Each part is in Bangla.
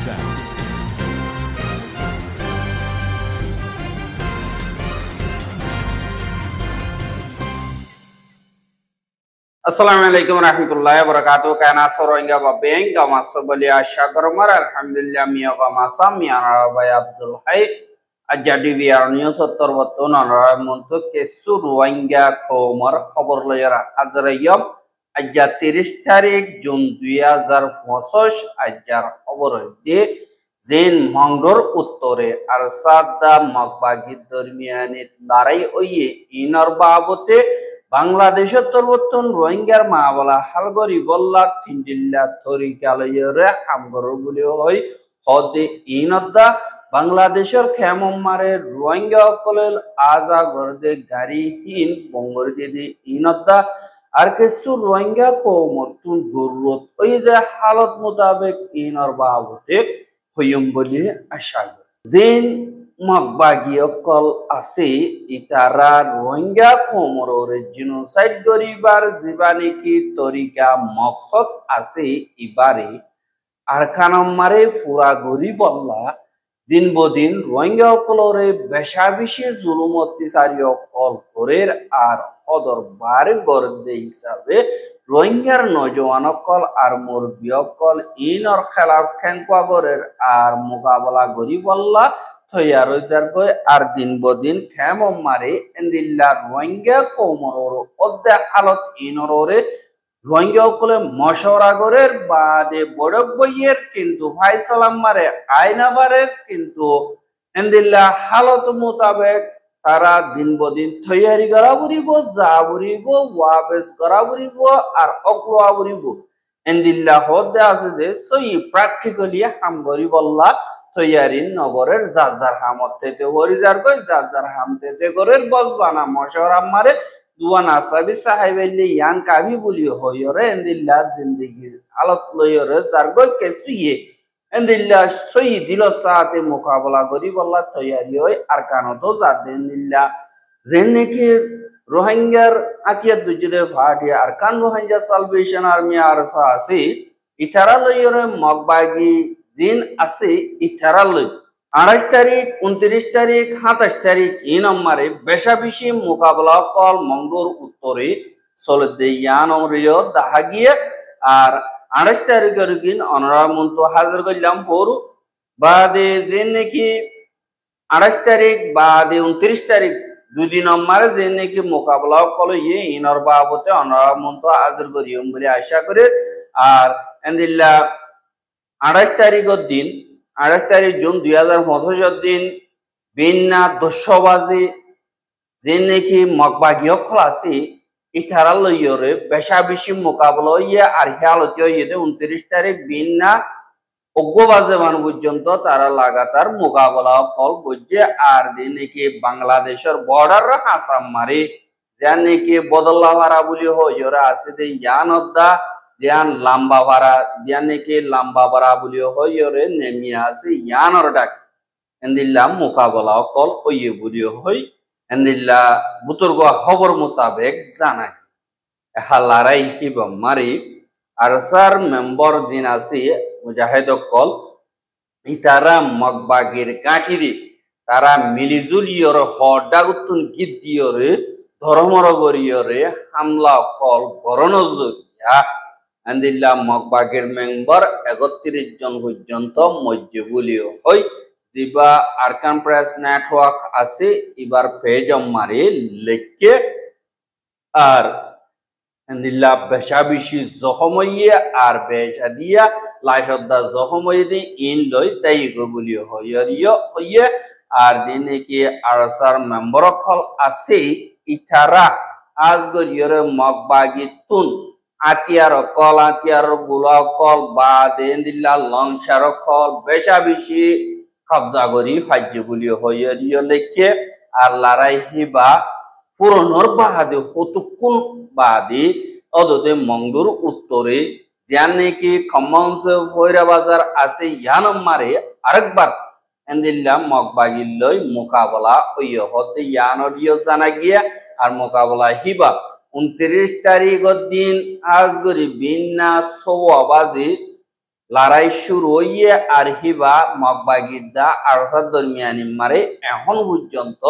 sound. Assalamualaikum warahmatullahi wabarakatuh. Kana soronga babeng kama sobali asha koromar alhamdulillah miya kama samya rabai Abdul Hai ajadi biar news uttar botton anara muntu kesu ruanga khomar khabor layara azrayam ajja 30 tarik Jun 2025 ajjar khabor de Zain Mangdor uttore arsada makbagi dormiyanit larai oye inar babote বাংলাদেশের তরবর্তন রোহিঙ্গার মা বলা হালগরি বল্লা তিনদিল্লা তরিকালয়রে হামগর বলি হই হদে ইনদ্দা বাংলাদেশের খেমমারে রোহিঙ্গা অকলেল আজা গরদে গাড়িহীন বঙ্গর দিদি ইনদ্দা আর কিছু রোহিঙ্গা কৌমতুন জরুরত ওই যে হালত মোতাবেক ইনর বাবতে হইম বলি আশা করি জিন Magbagi okol ase itara Rohingya komorore genocide goribar jibani ki torika maksud ase ibare arkanam mare pura gori bolla din bodin Rohingya okolore beshabishi zulum ottisari okol korer ar hodor bare gorde hisabe Rohingyar nojowan okol ar murbi okol inor khilaf khenkwa gorer ar mukabala gori bolla Thoyaro jargoy ar din bodin khemom mare endilla Rohingya komororo odde halot inorore Rohingya okole mashawara gorer bade bodok boyer kintu faisalam mare ainabarer kintu endilla halot mutabek tara din bodin thoyari gara buribo jaburibo wabes gara buribo ar okwa buribo endilla hodde ase de soi practically ham gori bolla তৈয়ারিন নগরের জাজার হামতেতে হরিজার কই জাজার হামতেতে গরের বসবানা মশর আমারে দুয়ান আসাবি সাহেবেলি ইয়ান কাবি বলি হইরে এন্দিল্লা জিন্দেগি হালত লইরে জার কই কেসুয়ে এন্দিল্লা সই দিল সাথে মোকাবেলা করি বল্লা তৈয়ারি হই আর কানত জাদে এন্দিল্লা জেনেকি রোহিঙ্গার আতিয়া দুজুদে ফাটি আর কান রোহিঙ্গা সালভেশন আর্মি আর আছে ইতারা লইরে মগবাগি জিন আছে ইথারালই 28 তারিখ 29 তারিখ 27 তারিখ এই নম্বরে বেশাবিশি মোকাবেলা কল মঙ্গোর উত্তরে চলতে ইয়ানরিয় দাহাগিয়ে আর 28 তারিখের দিন অনরামন্ত হাজার করলাম ফোরু বাদে যে নাকি 28 তারিখ বাদে 29 তারিখ দুদিন নম্বরে যে নাকি মোকাবেলা কল ইনর বাবতে অনরামন্ত হাজার করিম বলে আশা করে আর এন্দিল্লা 28 তারিখের দিন 28 তারিখ জুন 2025 দিন বিন্না 200 বাজে যে নাকি মগবাগি অকল আছে ইথারা লইরে বেশাবিশি মোকাবেলা ইয়ে আর হিয়ালতি ইয়ে 29 তারিখ বিন্না 9 বাজে মান পর্যন্ত তারা লাগাতার মোকাবেলা অকল বুঝে আর দিন নাকি বাংলাদেশের বর্ডার হাসাম মারে যে নাকি বদল্লাভারা বলি হইরে আছে যে ইয়ানদ্দা Dian lamba bara dian neke lamba bara buli hoyore nemia se yanor dak endilla mukabala kol oye buli hoy endilla buturgo hobor mutabek janai halarai hiba mari arsar member jinasi mujahid kol itara magbagir kathiri tara milijuliyor hodagutun giddiyore ধর্মরগরিয়রে হামলা কল গরনজরিয়া আন্দিল্লা মগবাগের মেম্বার 31 জন পর্যন্ত মজ্জবুলিও হই জিবা আরকান প্রেস নেটওয়ার্ক আছে এবার পেজ মারে লেখকে আর আন্দিল্লা বেশাবিশি জখমইয়ে আর বেশাদিয়া লাইশদা জখমইয়ে ইন লই তাই গবুলিও হইরিও হইয়ে আর দিনে কি আরসার মেম্বার কল আছে ইথারা আজগরিয়রে মগবাগি তুন আতিয়ার কল আতিয়ার গুলা কল বা দেন্দিল্লা লংসার কল বেশাবিশি কবজা করি ফাজ্য বলি হইরিও লেখে আর লড়াই হিবা পুরনোর বাদে হতুকুন বাদে অদতে মঙ্গলুর উত্তরে যান নাকি খম্মংস ভৈরা বাজার আছে ইয়ান মারে আরেকবার এন্দিল্লা মগবাগির লই মোকাবেলা ওই হতে ইয়ানরিও জানা গিয়া আর মোকাবেলা হিবা 29 তারিখের দিন আজগরি বিন্না 6 বাজে লড়াই শুরু হইয়ে আর হিবা মগবাগিদা আরসার দরমিয়ানি মারে এখন পর্যন্ত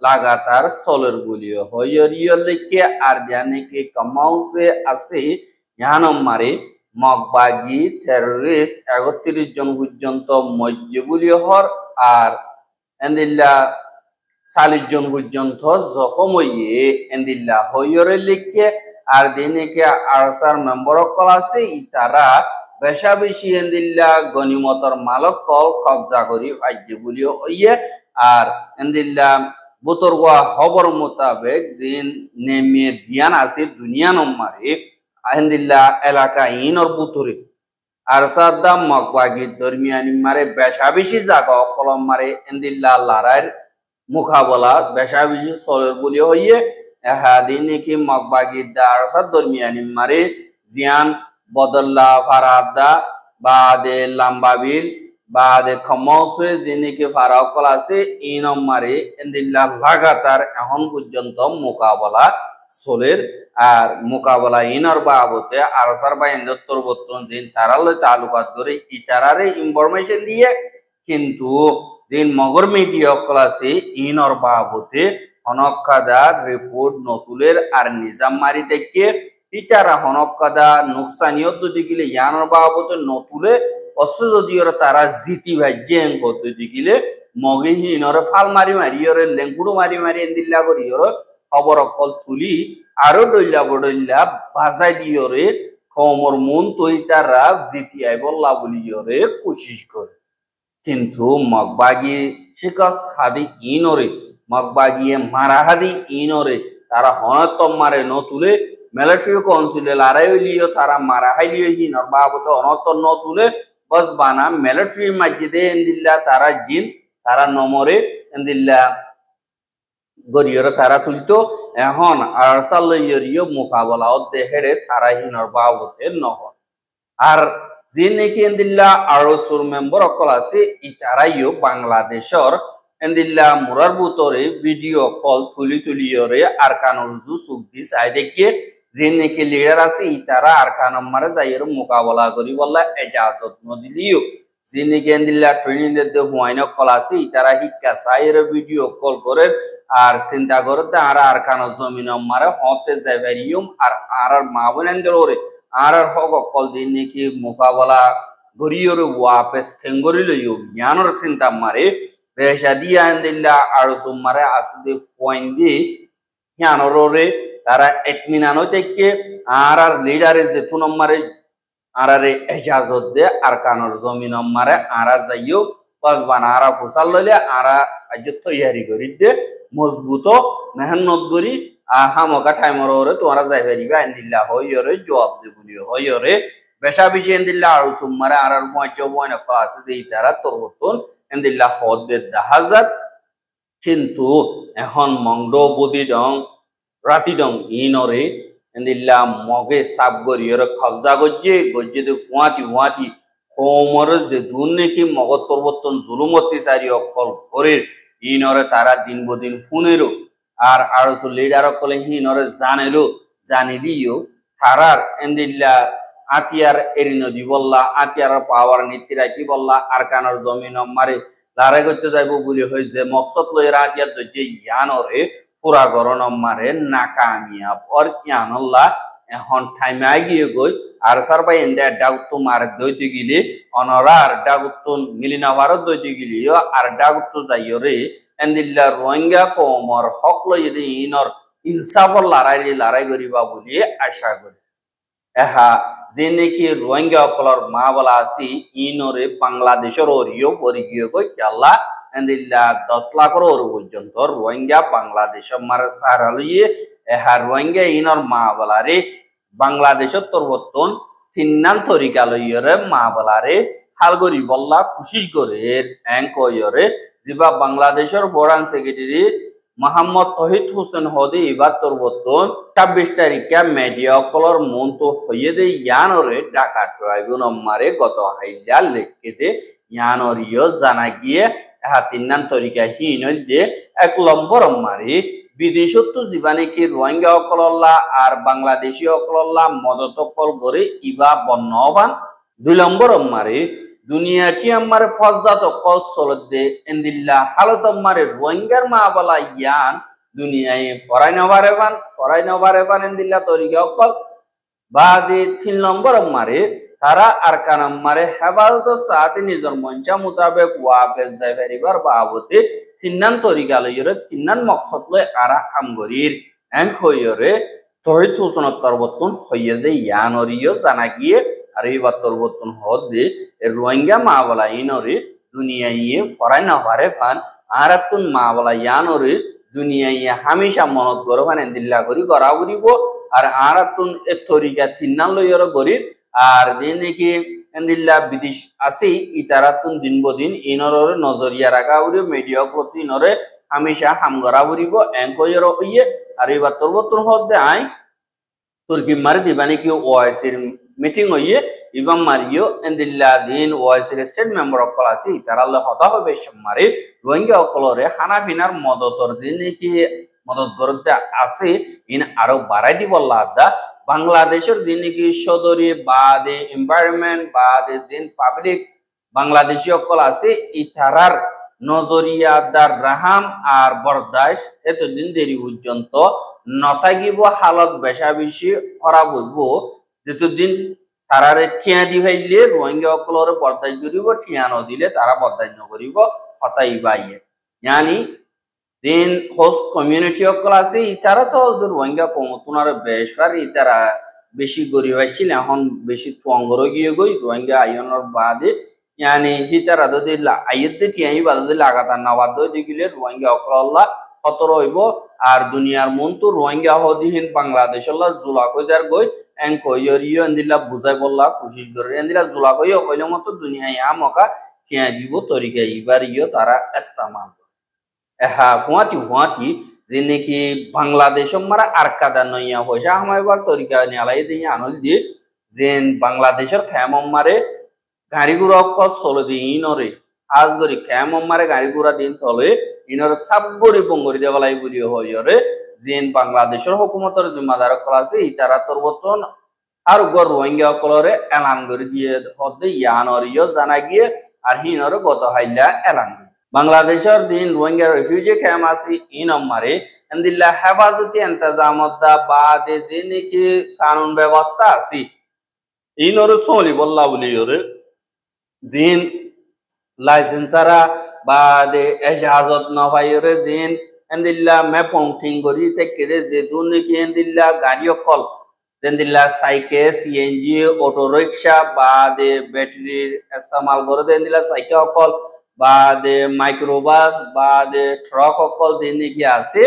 লাগাতার চলের গুলিও হইয়রিয় লেখে আর জানেকে কমাউসে আছে ইহানম মারে মগবাগি টেররিস্ট ৩১ জন পর্যন্ত মজ্জে হর আর এন্দিল্লা ৪০ জন পর্যন্ত জখম হইয়ে এন্দিল্লা হইয়রে লেখে আর দিনেকে আরসার মেম্বার কল আছে ইতারা বেশা বেশি এন্দিল্লা গনিমতর মালক কল কবজা করি ভাজ্যে বলিও হইয়ে আর এন্দিল্লা বুতরগা খবর মোতাবেক দিন নেমে ধ্যান আছে দুনিয়া নম্বরে এন্দিল্লা এলাকা ইনর বুতরে আর সাদ্দাম মগবাগি দরমিয়ানি মারে বেশা বেশি জায়গা কলম মারে এন্দিল্লা লড়াইয়ের মোকাবেলা বেশা বেশি চলের বলি হইয়ে দিন কি মগবাগি দারসাদ দরমিয়ানি মারে জিয়ান বদল্লা ফারাদা বাদে লাম্বাবিল বাদে খমসে যিনিকে ফারাকল আছে এই নম্বরে এন্দিল্লা লাগাতার এখন পর্যন্ত মোকাবেলা চলের আর মোকাবেলা ইনর বাবতে আরসার বা ইন্দত্তর বর্তন জিন তারালয় তালুকাত করে ইতারারে ইনফরমেশন দিয়ে কিন্তু দিন মগর মিডিয়া কল আছে ইনর বাবতে হনকাদার রিপোর্ট নতুলের আর নিজাম মারি থেকে ইতারা হনকাদা নুকসানিয়ত যদি গিলে ইয়ানোর বাবতে নতুলে অস্ত্র যদি তারা জিতি ভাজ্যে যদি গিলে মগে হিনরে ফাল মারি মারি ওরে লেঙ্গুড়ো মারি মারি এন্দিল্লা করি ওর খবর অকল তুলি আরো ডইলা বডইলা বাজাই দিয়রে কমর মন তৈ তারা জিতি আই বললা বলি ওরে কোশিশ করে কিন্তু মগবাগি শিকস্ত হাদি ইনরে মগবাগিয়ে মারা হাদি ইনরে তারা হনতম মারে নতুলে মিলিটারি কাউন্সিলে লড়াই হইলিও তারা মারা হাইলিও হিনর বাবত অনতন নতুলে বস বানা মিলিটারি মসজিদে এন্দিল্লা তারা জিন তারা নমরে এন্দিল্লা গরিয়র তারা তুলতো এখন আরসাল লইয়রিও মোকাবেলা দেহেরে তারা হিনর বাবতে নহর আর যে নাকি এন্দিল্লা আরসুর মেম্বার অকল আছে ইতারাইও বাংলাদেশর এন্দিল্লা মুরার বুতরে ভিডিও কল তুলিয়রে আর কানুরজু সুক্তি চাই দেখিয়ে যে নাকি লিডার আছে ইতারা আর কানম্মারে যাইয়ের মোকাবেলা করি বললা এজাজত নদিলিও যে নাকি এন্দিল্লা ট্রেনিং দে হুয়াইন কল আছে ইতারা শিক্ষা চাইয়ের ভিডিও কল করে আর চিন্তা করতে আর কানো জমিন মারে হতে যাইবারিয়ম আর মা বোনেন্দের ওরে আর হক কল দিন নাকি মোকাবেলা গরিয়র ওয়াপেস থেঙ্গরি লইও জ্ঞানর চিন্তা মারে বেশা দিয়া এন্দিল্লা আর মারে আসতে পয়েন্ট দি জ্ঞানর ওরে তারা একমিনানো থেকে আর লিডারে যেতু নম্বরে আর এজাজত দে আর কানোর জমিন মারে আর যাইও বাস বানা আর পোসাল লইলে আর আজ তৈয়ারি করি দে মজবুত মেহনত করি হামকা টাইমর ওরে তোমরা যাই পারিবা এন্দিল্লা হইরে জবাব দিবলি হইরে বেশা বেশি এন্দিল্লা আর সুমারে আর মজ্জা বয়না ক্লাসে দেই তারা তোর বতন এন্দিল্লা হদে দাহাজাত কিন্তু এখন মংড বদি ডং রাতি ডং ইনরে এন্দিল্লা মগে সাব গরিয়রে কবজা গজ্জে দে ফুয়াতি হোমর যে দুন নাকি মগত পরিবর্তন জুলুমতি সারি অকল করে ইনরে তারা দিন বদিন ফুনেরো আর আরসু লিডার কলে হিনরে জানিলিও তারার এন্দিল্লা আতিয়ার এরি নদী বললা আতিয়ার পাওয়ার নীতি রাখি বললা আর কানোর জমিন মারে লড়াই করতে যাইব বলে হয়েছে মকসদ লইরা আতিয়ার দজ্জে ইয়ানরে পুরা গরণ মারে নাকামিয়াব ওর ইয়ানল্লা এখন টাইমে গিয়ে গই আর সার ভাই এন্ডা ডাউতো মার দইতে গিলে অনরা আর ডাউতো মিলিনা ভারত দইতে গিলিও আর ডাউতো যাইও রে এন্দিল্লা রোহিঙ্গা কমর হক লই দি ইনর ইনসাফর লড়াই করিবা বলি আশা করি এহা যে নাকি রোহিঙ্গা অকলর মা বলা আছি ইনরে বাংলাদেশের ওরিও পরিগিয়ে গই চাল্লা এন্দিল্লা 10 লাখর ওর পর্যন্ত রোহিঙ্গা বাংলাদেশের মারে সারালিয়ে এহা রোহিঙ্গা ইনর মা বলারে বাংলাদেশের তরবর্তন তিন্নান তরিকা লইয়রে মা বলারে হালগরি বল্লা কুশিস করে এঙ্কয়রে যেবা বাংলাদেশের ফরেন সেক্রেটারি মোহাম্মদ তহিদ হোসেন হদে এবার তরবর্তন 26 তারিখে মিডিয়া কলর মন্ত হইয়ে দে ইয়ানরে ঢাকা ট্রাইব্যুনাল মারে গত হাইলা লেখকেতে ইয়ানরিও জানা গিয়ে এহা তিন্নান তরিকা হিনল দে 1 নম্বর মারে বিদেশত জীবানে কি রোহিঙ্গা অকলল্লা আর বাংলাদেশি অকলল্লা মদত কল করে ইবা বন্যবান দুই নম্বর মারে দুনিয়াটি আমার ফজাত কল চলতে এন্দিল্লা হালত মারে রোহিঙ্গার মা বলা ইয়ান দুনিয়ায় পড়াই নবারে পান এন্দিল্লা তরিকা অকল বাদে 3 নম্বর মারে তারা আর কানাম মারে হেফাজত সাথে নিজের মঞ্চা মোতাবেক ওয়াপেস যাই ফেরিবার বাবতে তিন্নান তরিকা লইরে তিন্নান মকসদ লয় আরা আমগরির এন হইরে তহিদ হুসনত তরবতন হইয়ে দে ইয়ানরিও জানা গিয়ে আর এই তরবতন হদে রোহিঙ্গা মা বলা ইনরে দুনিয়ায় ফরাই না ফারে ফান আরাতুন মা বলা ইয়ানরে দুনিয়ায় হামেশা মনত গরো ফান এন্দিল্লা করি গড়া উড়িব আর আরাতুন এ তরিকা তিন্নান লইর গরির আর দিন কি এন্দিল্লা বিদেশ আছে ইতারাতুন দিন বদিন ইনর নজরিয়া রাখা উড়ি মিডিয়া প্রতি ইনরে হামেশা হাম গড়া উড়িব এঙ্কয়র হইয়ে আর এই তরবতন হদে আই তুর্কি মারি দিবানি কি ওআইসির মিটিং হইয়ে ইবাম মারিও এন্দিল্লা দিন ওআইসির স্টেট মেম্বার অকল আছে তারালে হতা হবে মারি রোহিঙ্গা অকলরে হানাফিনার মদতর দিন কি মদত করতে আছে ইন আরো বাড়াই দিব লাদা বাংলাদেশের দিন কি সদরি বাদে এনভায়রনমেন্ট বাদে দিন পাবলিক বাংলাদেশি অকল আছে ইতারার নজরিয়া দার রাহাম আর বরদাস এতদিন দেরি পর্যন্ত নথাগিব হালত বেশা বেশি খরাব হইব যেতদিন তারারে ঠিয়া দি হইলে রোহিঙ্গা অকলরে বরদাস করিব ঠিয়া নদিলে তারা বরদাস নকরিব হতাই বাইয়ে ইয়ানি দিন হোস্ট কমিউনিটি অকল আছে ইতারা তো রোহিঙ্গা কমতুনার বেশবার ইতারা বেশি গরিব আসছিল এখন বেশি তুয়াঙ্গর গিয়ে গই রোহিঙ্গা আইনের বাদে यानी हितारा दो दिल आयत्ते टियाई बादो दिल लगातार नवादो दिगिले रोहिंग्या अकल्ला खतरो हइबो আর দুনিয়ার মন্তু রোহিঙ্গা হদিহীন বাংলাদেশ আল্লাহ জুলা কইজার গই এং কইরিও এন্দিলা বুঝাই বললা কোশিশ করে এন্দিলা জুলা কইও হইলে মতো দুনিয়ায় আমকা টিয়া দিব তরিকা ইবারিও তারা ইস্তেমাল হা হুয়াতি যে নাকি বাংলাদেশ মারা আরকাদা নইয়া পয়সা আমাইবার তরিকা নিয়ালাই দিয়ে আনল দিয়ে যে বাংলাদেশের খেমম মারে গাড়ি গুড়া অকল চলে দি ইনরে আজ গরি কেমন মারে গাড়ি গুড়া দিন চলে ইনর সাব গরি বঙ্গরি দেওয়ালাই বলি হইরে যেন বাংলাদেশের হুকুমতের জিম্মাদার অকল আছে ইতারা তরবতন আর গর রোহিঙ্গা অকলরে এলান করে দিয়ে হদে ইয়ানরিও জানা গিয়ে আর হিনরে গত হাইলা এলান বাংলাদেশের দিন রোহিঙ্গা রেফিউজি ক্যাম্প আছে ইনম মারে এন্দিল্লা হেফাজতি ইন্তজামত বাদে যে নাকি কানুন ব্যবস্থা আছে ইনরে চলি বললা বলি ওরে দিন লাইসেন্সারা বাদে এজাজত নভাইরে দিন এন্দিল্লা মেপং ঠিঙ্গরি তেকেরে যে দুনিকি এন্দিল্লা গাড়ি অকল এন্দিল্লা সাইকেল সিএনজি অটো রিকশা বাদে ব্যাটারির ইস্তেমাল করে এন্দিল্লা সাইকেল অকল বাদে মাইক্রোবাস বাদে ট্রাক অকল দিনকি আছে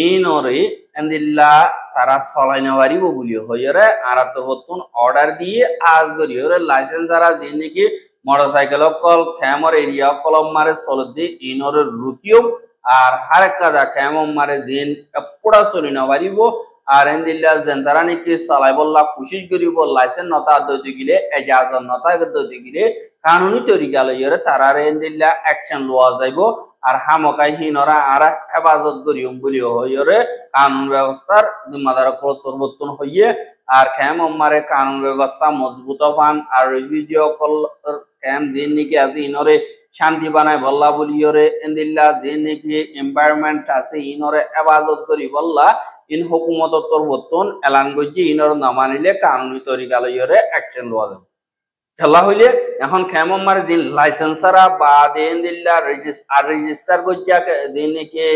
ইনরে এন্দিল্লা তারা চলাই নেওয়ারিব বলি হইরে আর তরবতুন অর্ডার দিয়ে আজ গরিয়রে লাইসেন্সারা যিনিকি মোটরসাইকেল অকল খেমর এরিয়া অকল মারে চলদি ইনরে রুকিও আর হারেকাদা খেমম মারে দিন পুরা চলি নবারিব আর এন্দিল্লা জেন্তারা নাকি চালাই বললা কোশিশ করিব লাইসেন্স নতা দইতে গিলে এজাজত নতা দইতে গিলে কানুনি তরিকা লইরে তারারে এন্দিল্লা অ্যাকশন লওয়া যাইব আর হামকাই হিনরা আর হেফাজত করিম বলি হইরে কানুন ব্যবস্থার জিম্মাদার পরিবর্তন হইয়ে আর খেমম মারে কানুন ব্যবস্থা মজবুত হন আর রিফিউজি অকল ক্যাম্প দিন নাকি আজি ইনরে শান্তি বানায় বললা বলিয়রে এন্দিল্লা যে নাকি এনভায়রনমেন্ট আছে ইনরে হেফাজত করি বললা ইন হুকুমত পরিবর্তন এলান গজি ইনর নামানিলে কানুনি তরিকা লইরে অ্যাকশন লওয়া যাবে খেলা হইলে এখন খেমম মারে যে লাইসেন্সারা বা দেন্দিল্লা রেজিস্টার গজ্জা দিন নাকি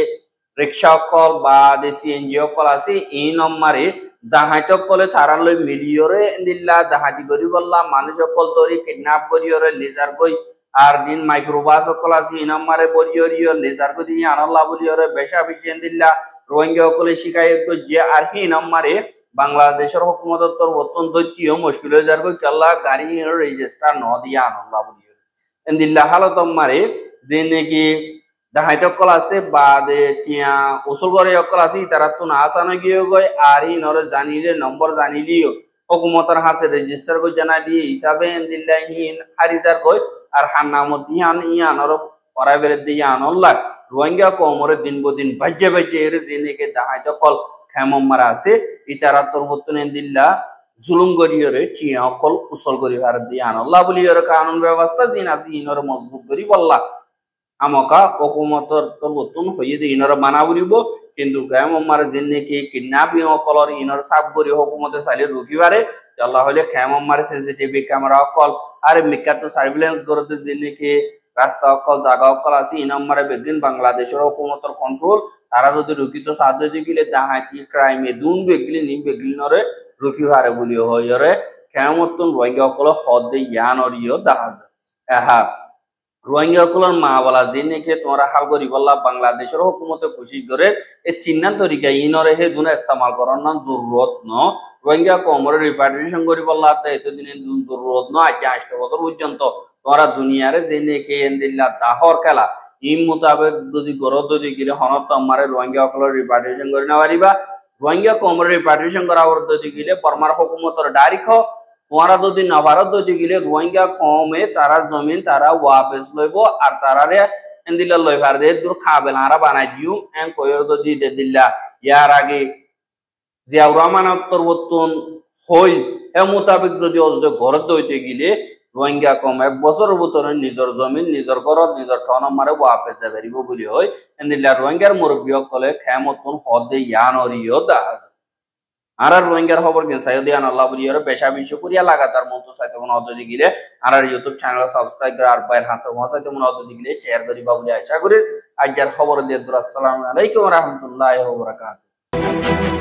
রিক্সা অকল বা সিএনজি অকল আছে ই নম্বরে দাহাইত কলে তারা লই মিলিয়রে এন্দিল্লা দাহাতি করি বললা মানুষ অকল তরি কিডন্যাপ করিয়রে লেজার গই আর দিন মাইক্রোবাস অকল আছে ই নম্বরে বরিয়রিও লেজার গই দিয়ে আনল্লা বলিয়রে বেশা বেশি এন্দিল্লা রোহিঙ্গা অকলে শিকায়ত গজ্জে আর হি নম্বরে বাংলাদেশের হুকুমত পরিবর্তন দৈত্য মুশকিল হয়ে যার গই কেল্লা গাড়ি রেজিস্টার ন দিয়ে আনল্লা বলিয়রে এন্দিল্লা হালত মারে দিন নাকি দাহাইত অকল আছে বাদে টিয়া উসুল করে অকল আছে তারা তো না আসানো গিয়ে গই আর ই নরে জানিলে নম্বর জানিলিও হুকুমতের হাসে রেজিস্টার কই জানা দিয়ে হিসাবে এন্দিল্লা হিন হারিজার কই আর হার নামত ইয়ান ইয়ানর করাই বেরে দিয়ে আনল্লা রোহিঙ্গা কমরে দিন বদিন বাজ্যে বাজ্যে এর জিনেকে দাহাইত অকল খেমম মারা আছে ইতারা তরবতন এন্দিল্লা জুলুম করিয়রে টিয়া অকল উসল করি হার দিয়ে আনল্লাহ বলিয়র কানুন ব্যবস্থা জিন আছে ইনর মজবুত করি বললা আমকা হকুমতর পরিবর্তন হয়ে দিয়ে ইনর মানা বলিব কিন্তু কেমমার জেনে কি কিডন্যাপিং অকলর ইনর সাব করি হকুমতে চাইলে রুকিবারে আল্লাহ হলে কেমমার সিসিটিভি ক্যামেরা অকল আর মিকাত সার্ভিলেন্স করতে জেনে কি রাস্তা অকল জায়গা অকল আছে ইনম্মারে বেগিন বাংলাদেশের হকুমতর কন্ট্রোল তারা যদি রুকিত সাহায্য গিলে ডাহাতি ক্রাইমে দুন বেগলি নি বেগলিনরে রুকি হারে বলি হইরে কেমতন রোহিঙ্গা অকল হদে ইয়ানরিও দেখা যায় এহা রোহিঙ্গা অকলর মা বলা যে নাকি তোমরা হাল করি বললা বাংলাদেশের হুকুমতে খুশি করে এই চিন্না তরিকা ইনরে হে দুনা ইস্তেমাল করার না জরুরত ন রোহিঙ্গা কমরে রিপার্টিশন করি বললা এতদিনে জরুরত ন আজ 8 বছর পর্যন্ত তোমরা দুনিয়ারে যে নাকি এন্দিল্লা দাহর খেলা ইম মোতাবেক যদি গরদ যদি গিলে হনত আমারে রোহিঙ্গা অকলর রিপার্টিশন করি না পারিবা রোহিঙ্গা কমরে রিপার্টিশন করা যদি গিলে পরমার হুকুমতর ডাইরেক্ট তোমরা যদি নভারত যদি গিলে রোহিঙ্গা কমে তারা জমিন তারা ওয়াপেস লইব আর তারারে এন্দিলা লইভার দে দূর খাবেল আরা বানাই দিও এন কয়র যদি দে দিল্লা ইয়ার আগে জিয়াউর রহমানের পরিবর্তন হই এ মোতাবেক যদি ঘরত দইতে গিলে রোহিঙ্গা কম 1 বছরের ভিতরে নিজের জমিন নিজের ঘরত নিজের ঠন মারে ওয়াপেস যা পারিব বলি হয় এন্দিলা রোহিঙ্গার মুরব্বী কলে খেমতন হদে ইয়ানরিও দাহাজ আর রোহিঙ্গার খবর কেন সাইদি আল্লাহ বলিয়ার পেশা বিশ্ব করিয়া লাগাতার মতো সাইতে মন অদ্দি গিলে আর ইউটিউব চ্যানেল সাবস্ক্রাইব করে আর বাইর হাসা মহাসাইতে মন অদ্দি গিলে শেয়ার করিবা বলে আশা করি আজকের খবর দিয়ে আসসালামু আলাইকুম ওয়া রাহমাতুল্লাহি ওয়া বারাকাতুহু।